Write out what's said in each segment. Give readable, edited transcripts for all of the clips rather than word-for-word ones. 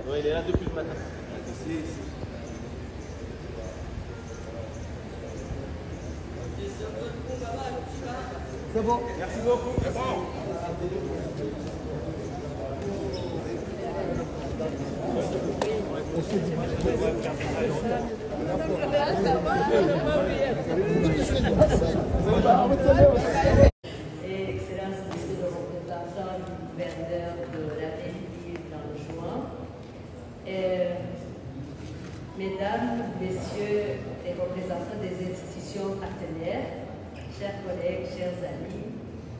Ouais, il est là depuis le matin. C'est bon. Merci beaucoup. C'est bon. Et Excellence, Monsieur le représentant du gouverneur de la mairie dans le juin. Mesdames, Messieurs les représentants des institutions partenaires, chers collègues, chers amis,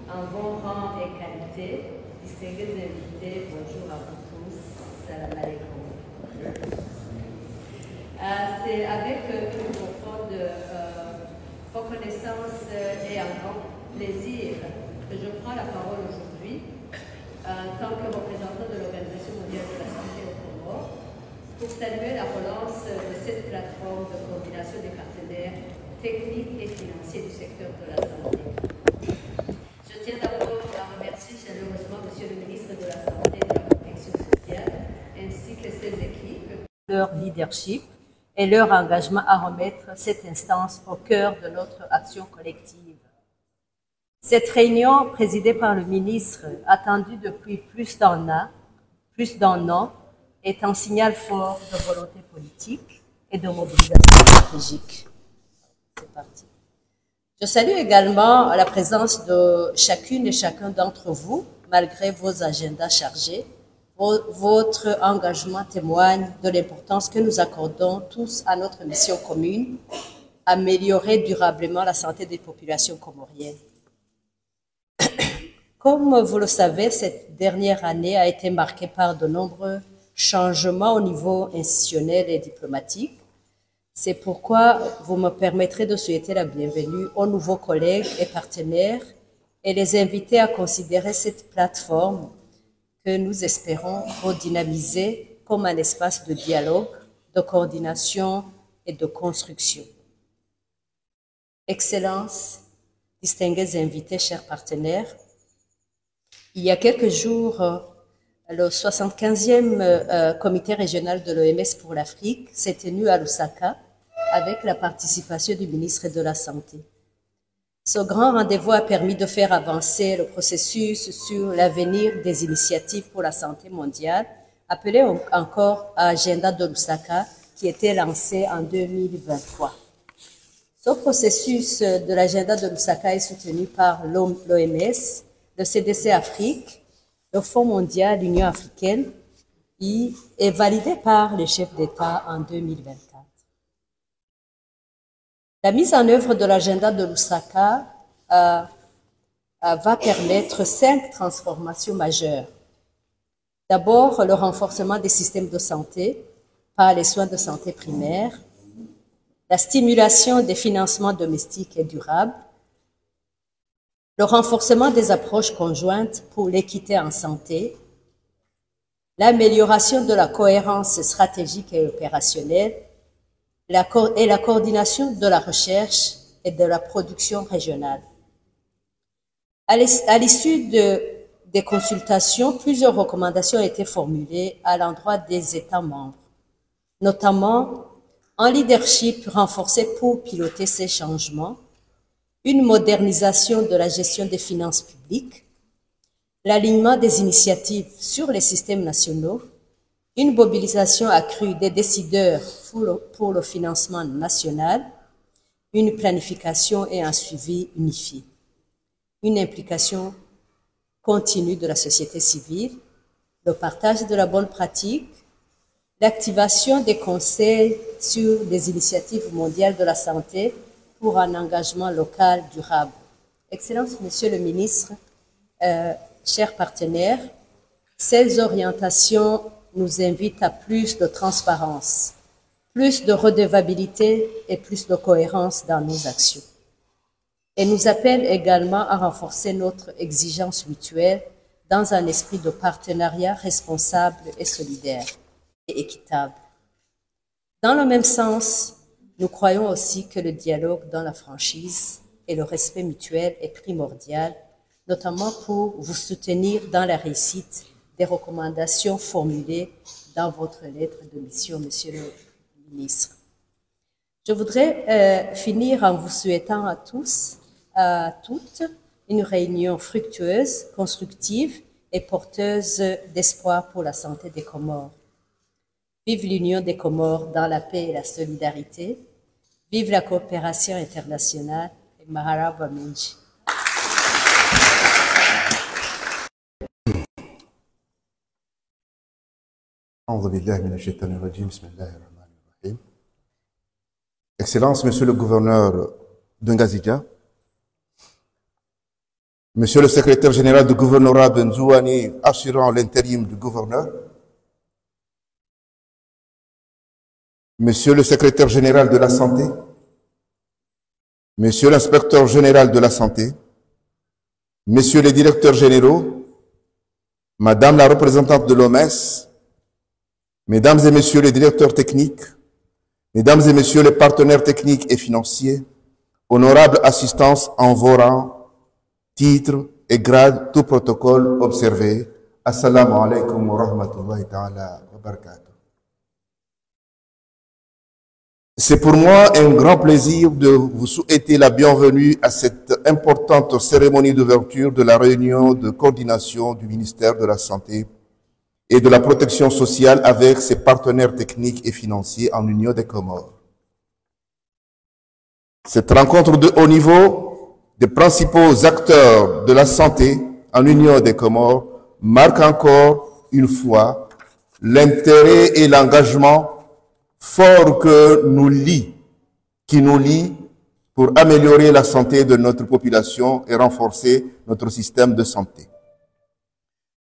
en vos rangs et qualités, distingués invités, bonjour à vous tous, salam alaikum. C'est avec une profonde reconnaissance et un grand plaisir que je prends la parole aujourd'hui en tant que représentant de l'Organisation mondiale de la santé au Comores pour saluer la relance de cette plateforme de coordination des partenaires techniques et financiers du secteur de la santé. Je tiens d'abord à remercier chaleureusement Monsieur le ministre de la Santé et de la Protection sociale ainsi que ses équipes, leur leadership et leur engagement à remettre cette instance au cœur de notre action collective. Cette réunion, présidée par le ministre, attendue depuis plus d'un an, est un signal fort de volonté politique et de mobilisation stratégique. C'est parti. Je salue également la présence de chacune et chacun d'entre vous, malgré vos agendas chargés. Votre engagement témoigne de l'importance que nous accordons tous à notre mission commune, améliorer durablement la santé des populations comoriennes. Comme vous le savez, cette dernière année a été marquée par de nombreux changements au niveau institutionnel et diplomatique. C'est pourquoi vous me permettrez de souhaiter la bienvenue aux nouveaux collègues et partenaires et les inviter à considérer cette plateforme que nous espérons redynamiser comme un espace de dialogue, de coordination et de construction. Excellences, distingués invités, chers partenaires, il y a quelques jours, le 75e comité régional de l'OMS pour l'Afrique s'est tenu à Lusaka avec la participation du ministre de la Santé. Ce grand rendez-vous a permis de faire avancer le processus sur l'avenir des initiatives pour la santé mondiale, appelé encore Agenda de Lusaka, qui était lancé en 2023. Ce processus de l'agenda de Lusaka est soutenu par l'OMS, le CDC Afrique, le Fonds mondial, l'Union africaine, et est validé par les chefs d'État en 2024. La mise en œuvre de l'agenda de Lusaka va permettre 5 transformations majeures. D'abord, le renforcement des systèmes de santé par les soins de santé primaires, la stimulation des financements domestiques et durables, le renforcement des approches conjointes pour l'équité en santé, l'amélioration de la cohérence stratégique et opérationnelle, et la coordination de la recherche et de la production régionale. À l'issue des consultations, plusieurs recommandations ont été formulées à l'endroit des États membres, notamment un leadership renforcé pour piloter ces changements, une modernisation de la gestion des finances publiques, l'alignement des initiatives sur les systèmes nationaux, une mobilisation accrue des décideurs pour le financement national, une planification et un suivi unifié, une implication continue de la société civile, le partage de la bonne pratique, l'activation des conseils sur des initiatives mondiales de la santé pour un engagement local durable. Excellences, Monsieur le ministre, chers partenaires, ces orientations nous invitent à plus de transparence, plus de redevabilité et plus de cohérence dans nos actions. Et nous appellent également à renforcer notre exigence mutuelle dans un esprit de partenariat responsable et solidaire et équitable. Dans le même sens, nous croyons aussi que le dialogue dans la franchise et le respect mutuel est primordial, notamment pour vous soutenir dans la réussite des recommandations formulées dans votre lettre de mission, Monsieur le ministre. Je voudrais finir en vous souhaitant à tous, à toutes, une réunion fructueuse, constructive et porteuse d'espoir pour la santé des Comores. Vive l'Union des Comores dans la paix et la solidarité. Vive la coopération internationale. Et Maharaba Minji. Excellences, Monsieur le gouverneur de Ngazidja, Monsieur le secrétaire général du gouvernorat de Nzouani assurant l'intérim du gouverneur, Monsieur le secrétaire général de la santé, Monsieur l'inspecteur général de la santé, Messieurs les directeurs généraux, Madame la représentante de l'OMS, Mesdames et Messieurs les directeurs techniques, Mesdames et Messieurs les partenaires techniques et financiers, honorable assistance en vos rangs, titres et grades, tout protocole observé. Assalamu alaikum wa rahmatullahi ta'ala wa barakatuh. C'est pour moi un grand plaisir de vous souhaiter la bienvenue à cette importante cérémonie d'ouverture de la réunion de coordination du ministère de la Santé et de la Protection sociale avec ses partenaires techniques et financiers en Union des Comores. Cette rencontre de haut niveau des principaux acteurs de la santé en Union des Comores marque encore une fois l'intérêt et l'engagement fort qui nous lie pour améliorer la santé de notre population et renforcer notre système de santé.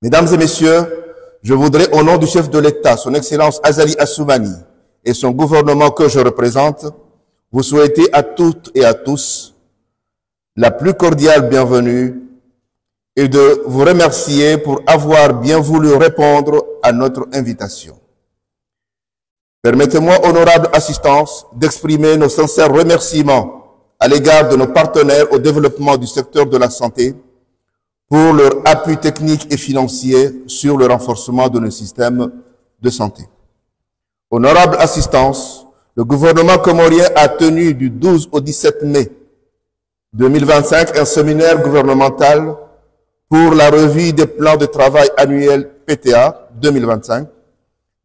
Mesdames et Messieurs, je voudrais, au nom du chef de l'État, son Excellence Azali Assoumani, et son gouvernement que je représente, vous souhaiter à toutes et à tous la plus cordiale bienvenue et de vous remercier pour avoir bien voulu répondre à notre invitation. Permettez-moi, honorable assistance, d'exprimer nos sincères remerciements à l'égard de nos partenaires au développement du secteur de la santé pour leur appui technique et financier sur le renforcement de nos systèmes de santé. Honorable assistance, le gouvernement comorien a tenu du 12 au 17 mai 2025 un séminaire gouvernemental pour la revue des plans de travail annuels PTA 2025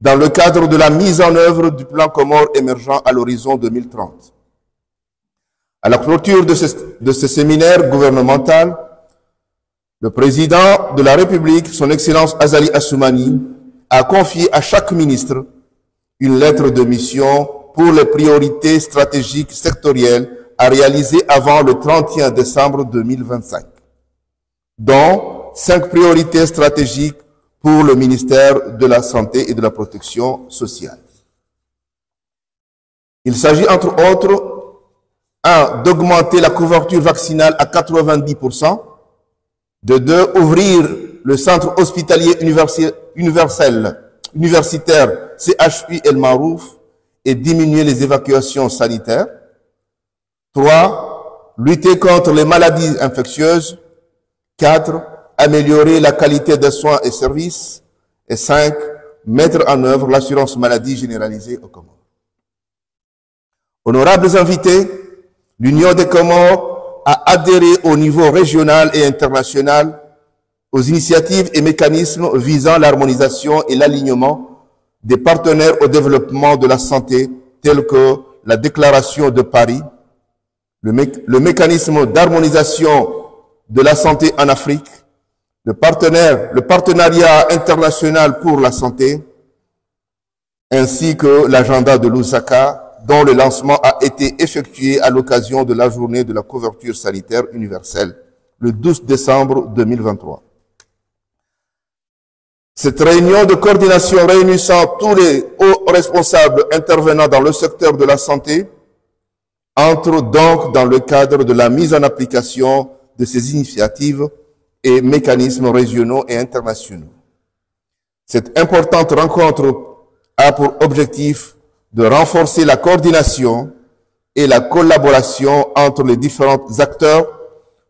dans le cadre de la mise en œuvre du plan Comores émergent à l'horizon 2030. À la clôture de ce séminaire gouvernemental, le président de la République, son Excellence Azali Assoumani, a confié à chaque ministre une lettre de mission pour les priorités stratégiques sectorielles à réaliser avant le 31 décembre 2025, dont 5 priorités stratégiques pour le ministère de la Santé et de la Protection sociale. Il s'agit entre autres, 1. D'augmenter la couverture vaccinale à 90%, de 2. Ouvrir le centre hospitalier universitaire CHU El Marouf et diminuer les évacuations sanitaires. 3. Lutter contre les maladies infectieuses. 4. Améliorer la qualité des soins et services. Et 5. Mettre en œuvre l'assurance maladie généralisée aux Comores. Honorables invités, l'Union des Comores a adhéré au niveau régional et international aux initiatives et mécanismes visant l'harmonisation et l'alignement des partenaires au développement de la santé tels que la Déclaration de Paris, le mécanisme d'harmonisation de la santé en Afrique, le partenariat international pour la santé, ainsi que l'agenda de Lusaka, dont le lancement a été effectué à l'occasion de la journée de la couverture sanitaire universelle, le 12 décembre 2023. Cette réunion de coordination réunissant tous les hauts responsables intervenant dans le secteur de la santé entre donc dans le cadre de la mise en application de ces initiatives et mécanismes régionaux et internationaux. Cette importante rencontre a pour objectif de renforcer la coordination et la collaboration entre les différents acteurs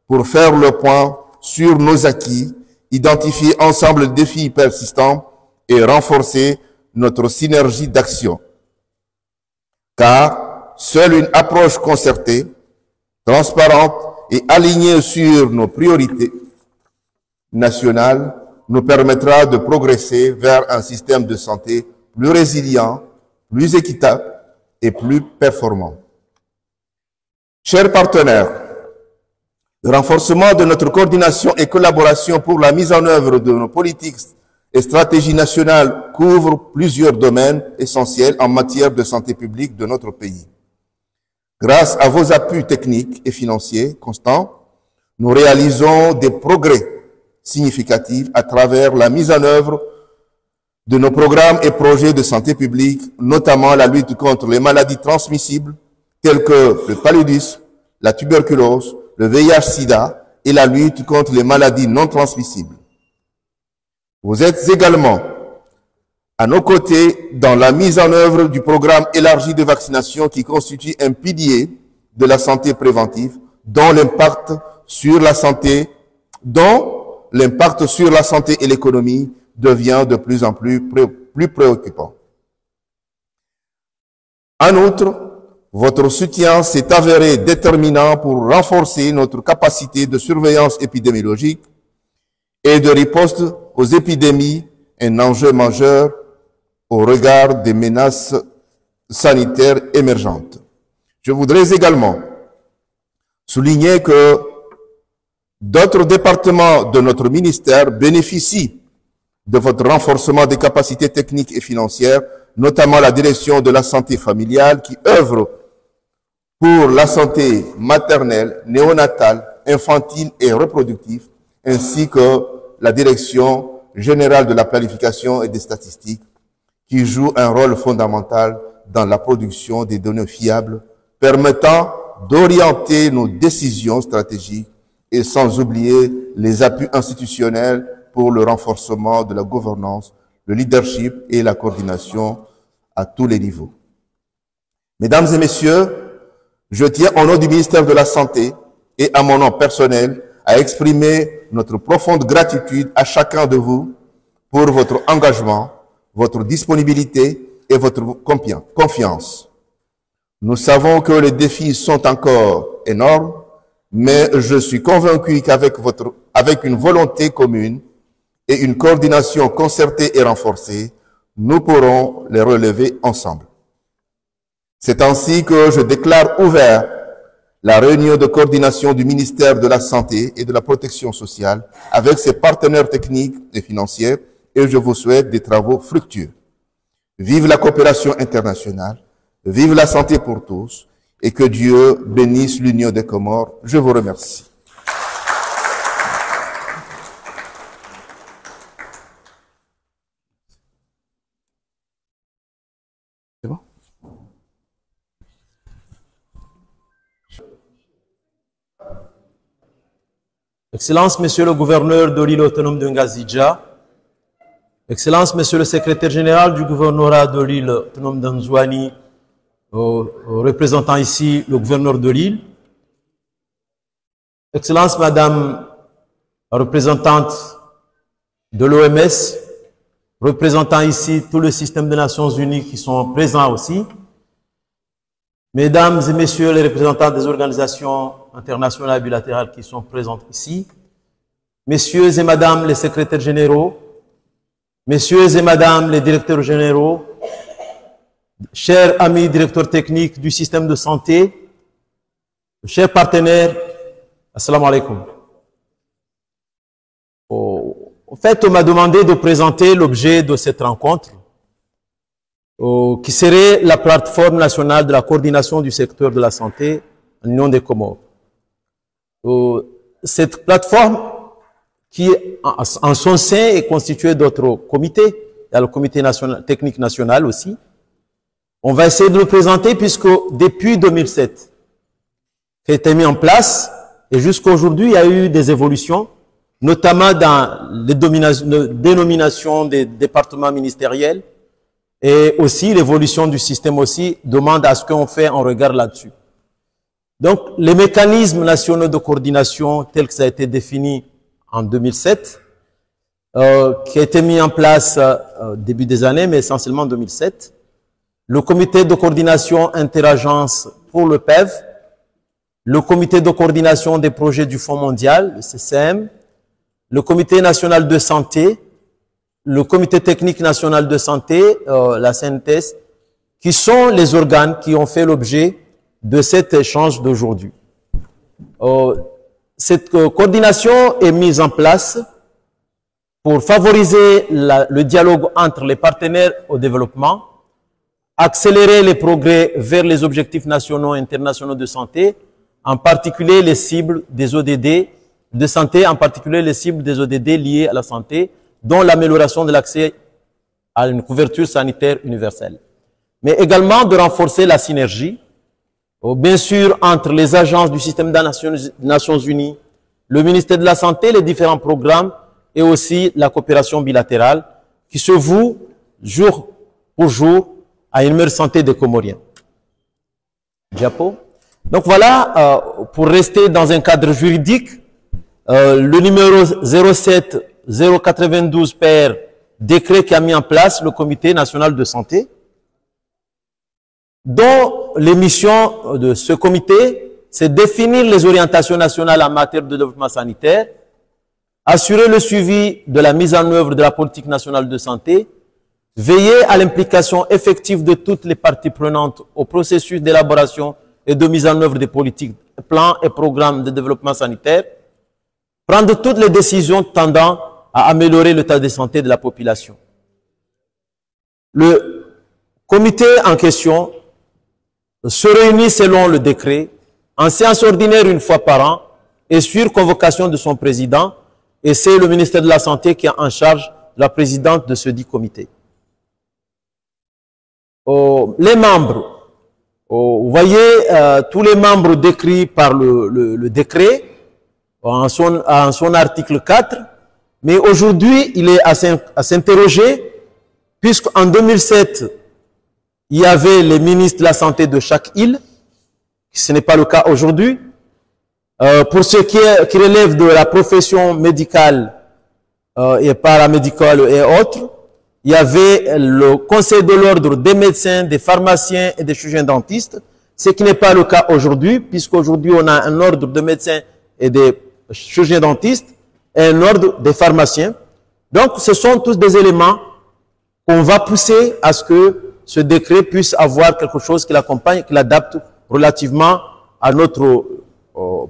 pour faire le point sur nos acquis identifier ensemble les défis persistants et renforcer notre synergie d'action. Car seule une approche concertée, transparente et alignée sur nos priorités nationales nous permettra de progresser vers un système de santé plus résilient, plus équitable et plus performant. Chers partenaires, le renforcement de notre coordination et collaboration pour la mise en œuvre de nos politiques et stratégies nationales couvre plusieurs domaines essentiels en matière de santé publique de notre pays. Grâce à vos appuis techniques et financiers constants, nous réalisons des progrès significatifs à travers la mise en œuvre de nos programmes et projets de santé publique, notamment la lutte contre les maladies transmissibles telles que le paludisme, la tuberculose, le VIH-Sida et la lutte contre les maladies non transmissibles. Vous êtes également à nos côtés dans la mise en œuvre du programme élargi de vaccination qui constitue un pilier de la santé préventive dont l'impact sur la santé et l'économie devient de plus en plus préoccupant. En outre, votre soutien s'est avéré déterminant pour renforcer notre capacité de surveillance épidémiologique et de riposte aux épidémies, un enjeu majeur au regard des menaces sanitaires émergentes. Je voudrais également souligner que d'autres départements de notre ministère bénéficient de votre renforcement des capacités techniques et financières, notamment la direction de la santé familiale qui œuvre pour la santé maternelle, néonatale, infantile et reproductive, ainsi que la direction générale de la planification et des statistiques qui joue un rôle fondamental dans la production des données fiables permettant d'orienter nos décisions stratégiques et sans oublier les appuis institutionnels pour le renforcement de la gouvernance, le leadership et la coordination à tous les niveaux. Mesdames et messieurs, je tiens au nom du ministère de la Santé et à mon nom personnel à exprimer notre profonde gratitude à chacun de vous pour votre engagement, votre disponibilité et votre confiance. Nous savons que les défis sont encore énormes, mais je suis convaincu qu'avec une volonté commune et une coordination concertée et renforcée, nous pourrons les relever ensemble. C'est ainsi que je déclare ouvert la réunion de coordination du ministère de la Santé et de la Protection sociale avec ses partenaires techniques et financiers et je vous souhaite des travaux fructueux. Vive la coopération internationale, vive la santé pour tous et que Dieu bénisse l'Union des Comores. Je vous remercie. C'est bon? Excellence, Monsieur le gouverneur de l'île autonome de Ngazidja, Excellence, Monsieur le secrétaire général du gouvernorat de l'île autonome d'Anzouani, représentant ici le gouverneur de l'île, Excellence, Madame la représentante de l'OMS, représentant ici tout le système des Nations Unies qui sont présents aussi, Mesdames et Messieurs les représentants des organisations internationales et bilatérales qui sont présentes ici, Messieurs et Madame les secrétaires généraux, Messieurs et Madame les directeurs généraux, chers amis directeurs techniques du système de santé, chers partenaires, assalamu alaikum. En fait, on m'a demandé de présenter l'objet de cette rencontre, qui serait la plateforme nationale de la coordination du secteur de la santé en Union des Comores. Cette plateforme, qui en son sein est constituée d'autres comités, il y a le comité national, technique national aussi. On va essayer de le présenter puisque depuis 2007, ça a été mis en place et jusqu'à aujourd'hui, il y a eu des évolutions, notamment dans les dénominations des départements ministériels et aussi l'évolution du système aussi demande à ce qu'on fait un regard là-dessus. Donc, les mécanismes nationaux de coordination tels que ça a été défini en 2007 qui a été mis en place début des années, mais essentiellement en 2007. Le comité de coordination interagence pour le PEV, le comité de coordination des projets du Fonds mondial, le CCM, le comité national de santé, le comité technique national de santé, la CNTS, qui sont les organes qui ont fait l'objet de cet échange d'aujourd'hui. Cette coordination est mise en place pour favoriser le dialogue entre les partenaires au développement, accélérer les progrès vers les objectifs nationaux et internationaux de santé, en particulier les cibles des ODD de santé, en particulier les cibles des ODD liées à la santé, dont l'amélioration de l'accès à une couverture sanitaire universelle. Mais également de renforcer la synergie, bien sûr, entre les agences du système des Nations Unies, le ministère de la Santé, les différents programmes et aussi la coopération bilatérale qui se voue jour pour jour à une meilleure santé des Comoriens. Diapo. Donc voilà, pour rester dans un cadre juridique, le numéro 07092 PR, décret qui a mis en place le Comité national de santé, dont les missions de ce comité, c'est définir les orientations nationales en matière de développement sanitaire, assurer le suivi de la mise en œuvre de la politique nationale de santé, veiller à l'implication effective de toutes les parties prenantes au processus d'élaboration et de mise en œuvre des politiques, plans et programmes de développement sanitaire, prendre toutes les décisions tendant à améliorer l'état de santé de la population. Le comité en question se réunit selon le décret, en séance ordinaire une fois par an et sur convocation de son président, et c'est le ministère de la Santé qui est en charge de la présidente de ce dit comité. Les membres, vous voyez tous les membres décrits par le décret en son article 4, mais aujourd'hui il est à s'interroger puisqu'en 2007 il y avait les ministres de la santé de chaque île, ce n'est pas le cas aujourd'hui. Pour ce qui relève de la profession médicale et paramédicale et autres, il y avait le conseil de l'ordre des médecins, des pharmaciens et des chirurgiens dentistes, ce qui n'est pas le cas aujourd'hui, puisqu'aujourd'hui on a un ordre de médecins et des chirurgiens dentistes et un ordre des pharmaciens. Donc ce sont tous des éléments qu'on va pousser à ce que ce décret puisse avoir quelque chose qui l'accompagne, qui l'adapte relativement à notre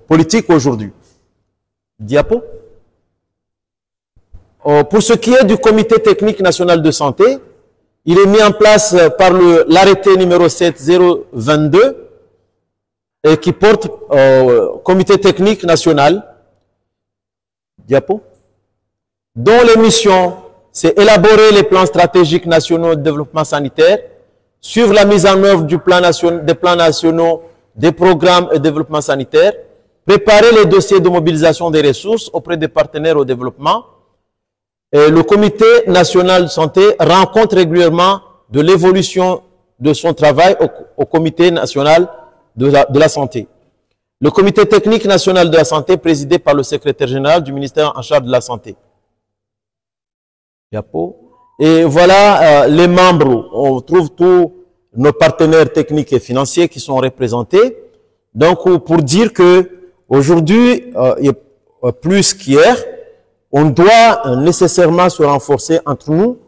politique aujourd'hui. Diapo. Pour ce qui est du comité technique national de santé, il est mis en place par l'arrêté numéro 7022 et qui porte comité technique national, diapo, dont les missions, c'est élaborer les plans stratégiques nationaux de développement sanitaire, suivre la mise en œuvre des plans nationaux, des programmes de développement sanitaire, préparer les dossiers de mobilisation des ressources auprès des partenaires au développement. Et le comité national de santé rend compte régulièrement de l'évolution de son travail au comité national de la santé. Le comité technique national de la santé présidé par le secrétaire général du ministère en charge de la santé. Et voilà les membres, on trouve tous nos partenaires techniques et financiers qui sont représentés. Donc pour dire que aujourd'hui, plus qu'hier, on doit nécessairement se renforcer entre nous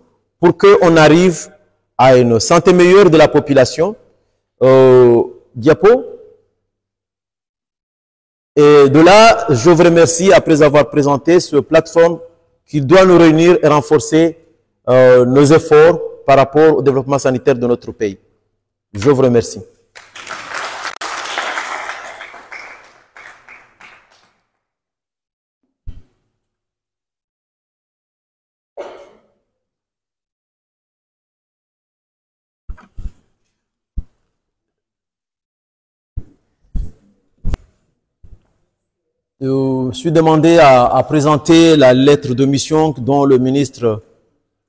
pour qu'on arrive à une santé meilleure de la population. Diapo. Et de là, je vous remercie après avoir présenté cette plateforme qui doit nous réunir et renforcer nos efforts par rapport au développement sanitaire de notre pays. Je vous remercie. Je suis demandé à présenter la lettre de mission dont le ministre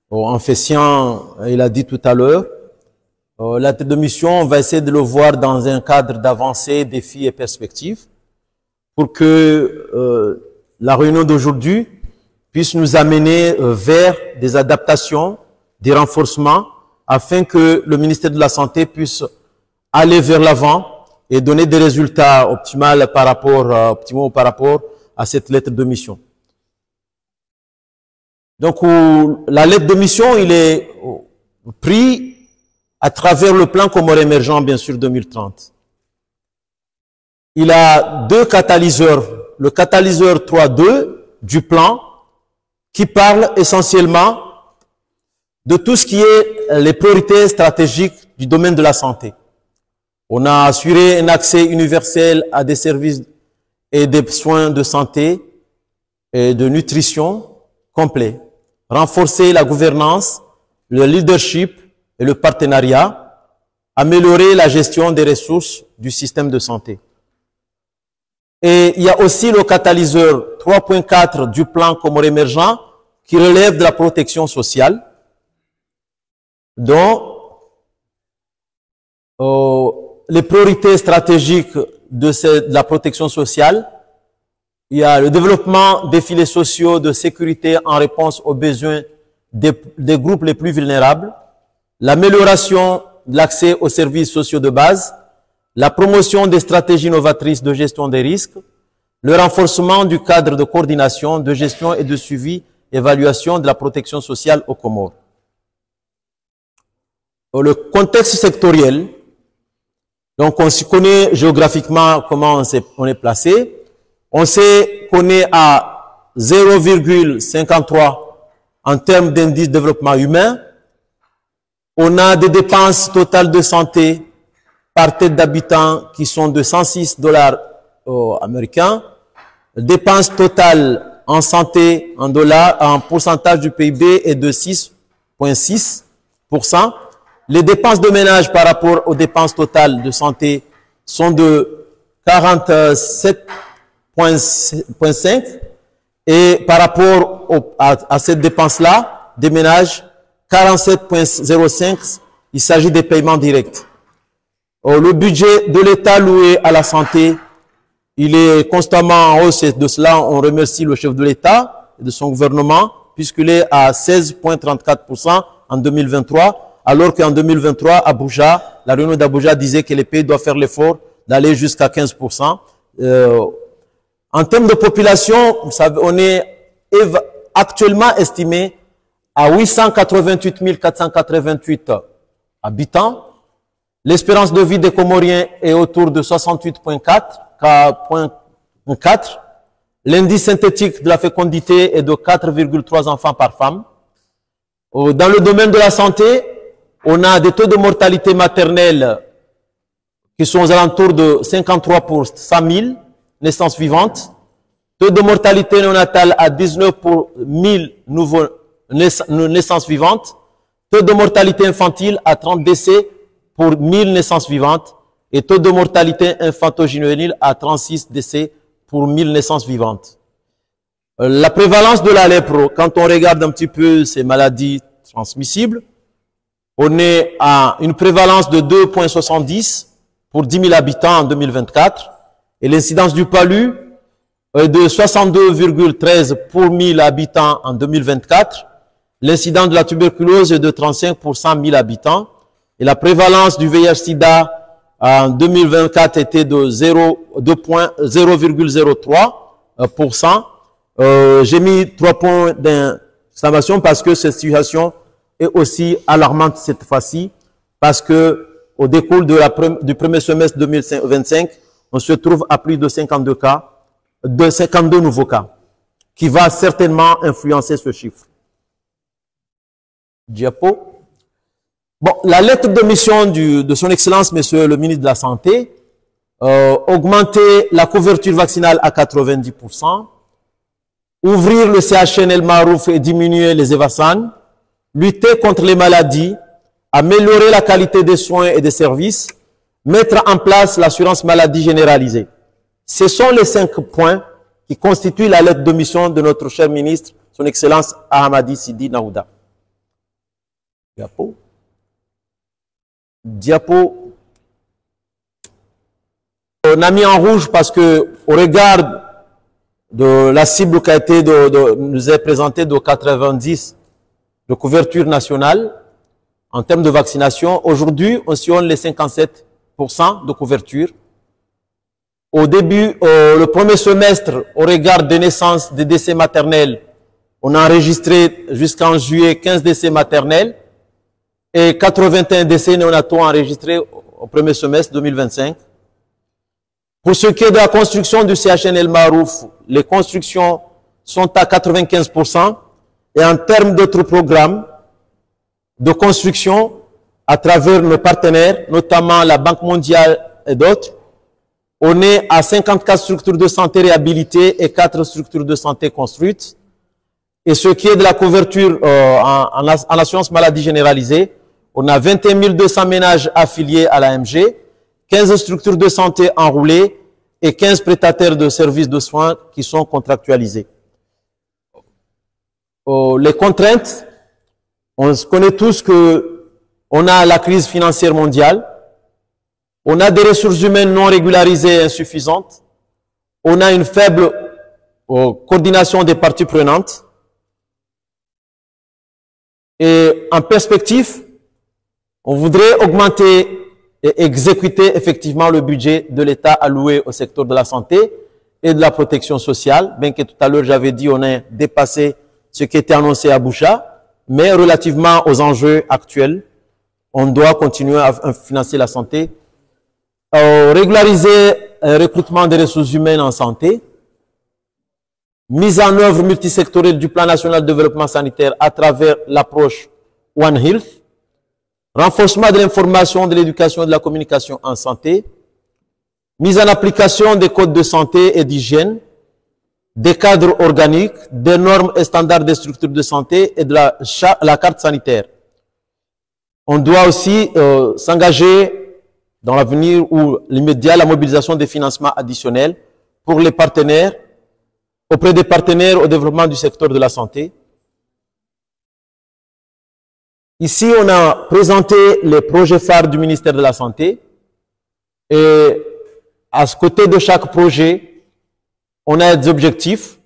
en fait sien, il a dit tout à l'heure. La lettre de mission, on va essayer de le voir dans un cadre d'avancée, défis et perspectives pour que la réunion d'aujourd'hui puisse nous amener vers des adaptations, des renforcements, afin que le ministère de la Santé puisse aller vers l'avant et donner des résultats optimaux par rapport à cette lettre de mission. Donc, la lettre de mission, il est pris à travers le plan Comores émergent, bien sûr, 2030. Il a deux catalyseurs. Le catalyseur 3.2 du plan, qui parle essentiellement de tout ce qui est les priorités stratégiques du domaine de la santé. On a assuré un accès universel à des services et des soins de santé et de nutrition complets. Renforcer la gouvernance, le leadership et le partenariat. Améliorer la gestion des ressources du système de santé. Et il y a aussi le catalyseur 3.4 du plan Comores émergent qui relève de la protection sociale, dont les priorités stratégiques de la protection sociale, il y a le développement des filets sociaux de sécurité en réponse aux besoins des groupes les plus vulnérables, l'amélioration de l'accès aux services sociaux de base, la promotion des stratégies novatrices de gestion des risques, le renforcement du cadre de coordination, de gestion et de suivi, évaluation de la protection sociale aux Comores. Le contexte sectoriel, donc on s'y connaît géographiquement comment on est placé. On sait qu'on est à 0,53 en termes d'indice de développement humain. On a des dépenses totales de santé par tête d'habitant qui sont de 106 $ américains. Dépenses totales en santé en dollars, en pourcentage du PIB est de 6,6%. Les dépenses de ménage par rapport aux dépenses totales de santé sont de 47,5%. Et par rapport à cette dépense-là, des ménages, 47,05%, il s'agit des paiements directs. Le budget de l'État loué à la santé, il est constamment en hausse et de cela, on remercie le chef de l'État et de son gouvernement, puisqu'il est à 16,34% en 2023, alors qu'en 2023, Abuja, la réunion d'Abuja disait que les pays doivent faire l'effort d'aller jusqu'à 15%. En termes de population, vous savez, on est actuellement estimé à 888 488 habitants. L'espérance de vie des Comoriens est autour de 68,4. L'indice synthétique de la fécondité est de 4,3 enfants par femme. Dans le domaine de la santé, on a des taux de mortalité maternelle qui sont aux alentours de 53 pour 100 000 naissances vivantes. Taux de mortalité néonatale à 19 pour 1000 nouveaux naissances vivantes. Taux de mortalité infantile à 30 décès pour 1000 naissances vivantes. Et taux de mortalité infanto-juvénile à 36 décès pour 1000 naissances vivantes. La prévalence de la lèpre, quand on regarde un petit peu ces maladies transmissibles, on est à une prévalence de 2,70 pour 10 000 habitants en 2024. Et l'incidence du palu est de 62,13 pour 1000 habitants en 2024. L'incidence de la tuberculose est de 35 pour 100 000 habitants. Et la prévalence du VIH-Sida en 2024 était de 0,03%. J'ai mis 3 points d'exclamation parce que cette situation est aussi alarmante cette fois-ci, parce que au décours du premier semestre 2025, on se trouve à plus de 52 nouveaux cas, qui va certainement influencer ce chiffre. Diapo. Bon, la lettre de mission de son Excellence, Monsieur le ministre de la Santé, augmenter la couverture vaccinale à 90%, ouvrir le CHN El Marouf et diminuer les Evasan, lutter contre les maladies, améliorer la qualité des soins et des services, mettre en place l'assurance maladie généralisée. Ce sont les 5 points qui constituent la lettre de mission de notre cher ministre, son Excellence Ahmadi Sidi Naouda. Diapo. On a mis en rouge parce que, au regard de la cible qui a été nous est présentée de 90 de couverture nationale en termes de vaccination. Aujourd'hui, on sillonne les 57% de couverture. Au début, le premier semestre, au regard des naissances, des décès maternels, on a enregistré jusqu'en juillet 15 décès maternels et 81 décès néonataux enregistrés au premier semestre 2025. Pour ce qui est de la construction du CHN El Marouf, les constructions sont à 95%. Et en termes d'autres programmes de construction, à travers nos partenaires, notamment la Banque mondiale et d'autres, on est à 54 structures de santé réhabilitées et 4 structures de santé construites. Et ce qui est de la couverture en assurance maladie généralisée, on a 21 200 ménages affiliés à l'AMG, 15 structures de santé enroulées et 15 prestataires de services de soins qui sont contractualisés. Les contraintes, on connaît tous que on a la crise financière mondiale, on a des ressources humaines non régularisées et insuffisantes, on a une faible coordination des parties prenantes, et en perspective, on voudrait augmenter et exécuter effectivement le budget de l'État alloué au secteur de la santé et de la protection sociale, bien que tout à l'heure j'avais dit on a dépassé ce qui était annoncé à Boucha, mais relativement aux enjeux actuels, on doit continuer à financer la santé. Régulariser le recrutement des ressources humaines en santé, mise en œuvre multisectorielle du plan national de développement sanitaire à travers l'approche One Health, renforcement de l'information, de l'éducation et de la communication en santé, mise en application des codes de santé et d'hygiène, des cadres organiques, des normes et standards des structures de santé et de la carte sanitaire. On doit aussi s'engager dans l'avenir ou l'immédiat la mobilisation des financements additionnels pour les partenaires, auprès des partenaires au développement du secteur de la santé. Ici, on a présenté les projets phares du ministère de la Santé et à ce côté de chaque projet, on a des objectifs.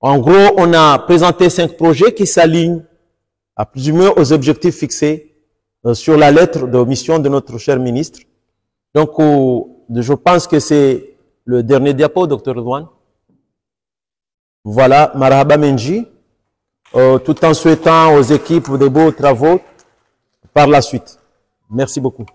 En gros, on a présenté 5 projets qui s'alignent à plus ou moins aux objectifs fixés sur la lettre de mission de notre cher ministre. Donc, je pense que c'est le dernier diapo, Dr. Redouane. Voilà, Marhaba Menji, tout en souhaitant aux équipes des beaux travaux par la suite. Merci beaucoup.